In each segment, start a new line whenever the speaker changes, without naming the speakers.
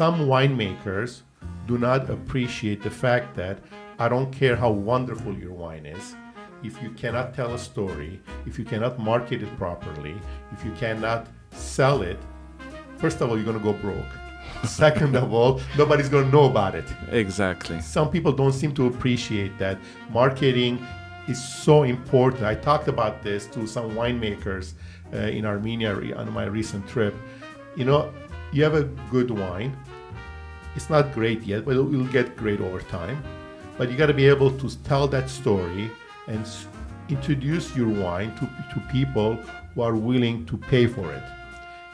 some winemakers do not appreciate the fact that I don't care how wonderful your wine is, if you cannot tell a story, if you cannot market it properly, if you cannot sell it, first of all, you're going to go broke. Second of all, nobody's going to know about it.
Exactly.
Some people don't seem to appreciate that marketing is so important. I talked about this to some winemakers in Armenia on my recent trip. You know, you have a good wine. It's not great yet, but it will get great over time. But you got to be able to tell that story and introduce your wine to people who are willing to pay for it.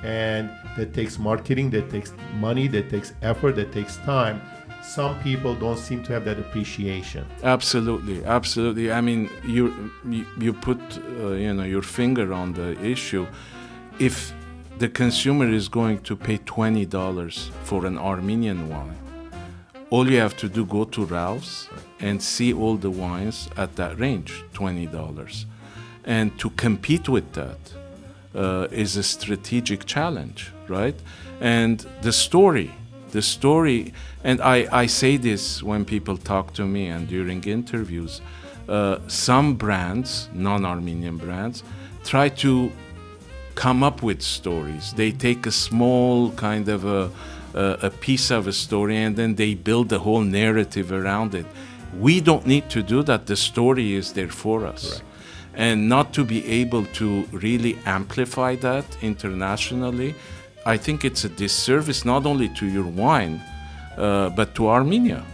And that takes marketing, that takes money, that takes effort, that takes time. Some people don't seem to have that appreciation.
Absolutely, absolutely. I mean, you put your finger on the issue. If the consumer is going to pay $20 for an Armenian wine, all you have to do, go to Ralph's and see all the wines at that range, $20. And to compete with that is a strategic challenge, right? And the story, and I say this when people talk to me and during interviews, some brands, non-Armenian brands, try to come up with stories. They take a small kind of a piece of a story and then they build a whole narrative around it. We don't need to do that. The story is there for us.
Correct.
And not to be able to really amplify that internationally, I think it's a disservice not only to your wine, but to Armenia.